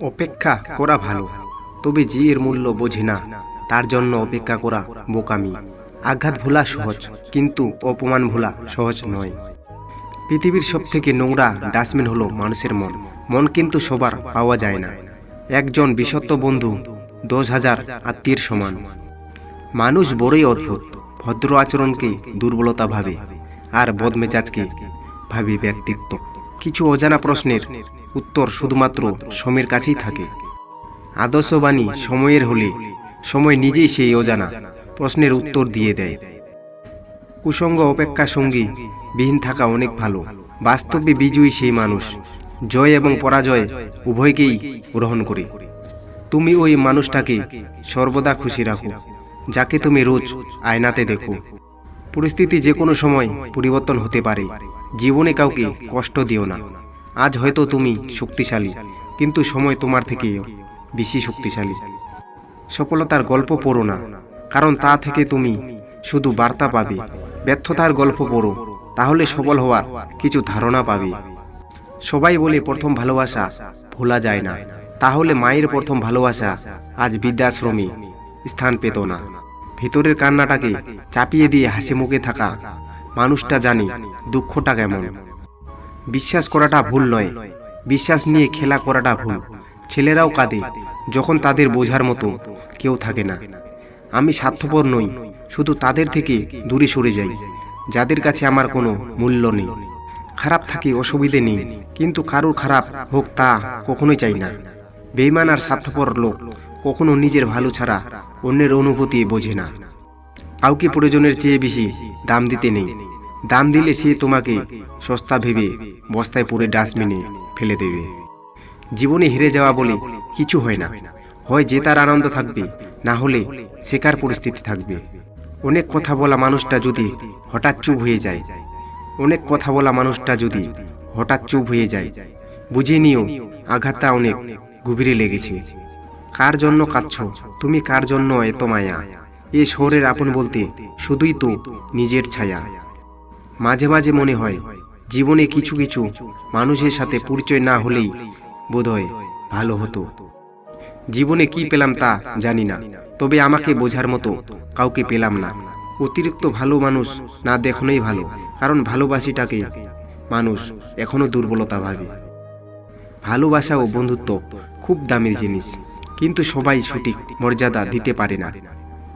অপেক্ষা করা ভালো, তবে যে এর মূল্য বোঝে না তার জন্য অপেক্ষা করা বোকামি। আঘাত ভোলা সহজ, কিন্তু অপমান ভোলা সহজ নয়। পৃথিবীর সবথেকে নোংরা ডাস্টবিন হলো মানুষের মন। মন কিন্তু সবার পাওয়া যায় না। একজন বিশ্বস্ত বন্ধু 10,000 আত্মীয়ের সমান। মানুষ বড়ই অদ্ভুত। ভদ্র আচরণকে দুর্বলতা ভাবে, আর বদমেজাজকে ভাবে ব্যক্তিত্ব। কিছু অজানা প্রশ্নের উত্তর শুধুমাত্র সময়ের কাছেই থাকে। আদর্শবাণী সময়ের হলে সময় নিজেই সেই অজানা প্রশ্নের উত্তর দিয়ে দেয়। কুসঙ্গ অপেক্ষা সঙ্গী বিহীন থাকা অনেক ভালো। বাস্তবে বিজয়ী সেই মানুষ জয় এবং পরাজয় উভয়কেই গ্রহণ করে। তুমি ওই মানুষটাকে সর্বদা খুশি রাখো যাকে তুমি রোজ আয়নাতে দেখো। পরিস্থিতি যে কোনো সময় পরিবর্তন হতে পারে। জীবনে কাউকে কষ্ট দিও না। আজ হয়তো তুমি শক্তিশালী, কিন্তু সময় তোমার থেকে বেশি শক্তিশালী। সফলতার গল্প পড়ো না, কারণ তা থেকে তুমি শুধু বার্তা পাবে। ব্যর্থতার গল্প পড়ো, তাহলে সফল হওয়ার কিছু ধারণা পাবে। সবাই বলে প্রথম ভালোবাসা ভোলা যায় না, তাহলে মায়ের প্রথম ভালোবাসা আজ বৃদ্ধাশ্রমে স্থান পেত না। ভিতরের কান্নাটাকে চাপিয়ে দিয়ে হাসি মুখে থাকা মানুষটা জানে দুঃখটা কেমন। বিশ্বাস করাটা ভুল নয়, বিশ্বাস নিয়ে খেলা করাটা ভুল। ছেলেরাও কাঁদে যখন তাদের বোঝার মতো কেউ থাকে না। আমি স্বার্থপর নই, শুধু তাদের থেকে দূরে সরে যাই যাদের কাছে আমার কোনো মূল্য নেই। খারাপ থাকে অসুবিধে নেই, কিন্তু কারোর খারাপ হোক তা কখনোই চাই না। বেঈমান আর স্বার্থপর লোক কখনো নিজের ভালো ছাড়া অন্যের অনুভূতি বোঝে না। কাউকে প্রয়োজনের চেয়ে বেশি দাম দিতে নেই। দাম দিলে সে তোমাকে সস্তা ভেবে বস্তায় পুরে ডাস্টবিনে ফেলে দেবে। জীবনে হেরে যাওয়া বলে কিছু হয় না। হয় জেতার আনন্দ থাকবে, না হলে শেখার পরিস্থিতি থাকবে। অনেক কথা বলা মানুষটা যদি হঠাৎ চুপ হয়ে যায়, অনেক কথা বলা মানুষটা যদি হঠাৎ চুপ হয়ে যায়, বুঝে নিও আঘাতটা অনেক গভীরে লেগেছে। কার জন্য কাঁদছো তুমি, কার জন্য এত মায়া? এ শহরের আপন বলতে শুধুই তো নিজের ছায়া। মাঝে মাঝে মনে হয় জীবনে কিছু কিছু মানুষের সাথে পরিচয় না হলেই বোধহয় ভালো হতো। জীবনে কি পেলাম তা জানি না, তবে আমাকে বোঝার মতো কাউকে পেলাম না। অতিরিক্ত ভালো মানুষ না দেখানোই ভালো, কারণ ভালোবাসিটাকে মানুষ এখনো দুর্বলতা ভাবে। ভালোবাসা ও বন্ধুত্ব খুব দামি জিনিস, কিন্তু সবাই সঠিক মর্যাদা দিতে পারে না।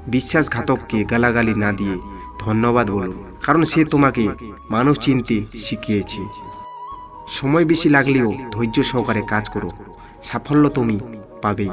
বিশ্বাসঘাতককে গালাগালি না দিয়ে ধন্যবাদ বলুন, কারণ সে তোমাকে মানুষ চিনতে শিখিয়েছে। সময় বেশি লাগলেও ধৈর্য সহকারে কাজ করো, সাফল্য তুমি পাবেই।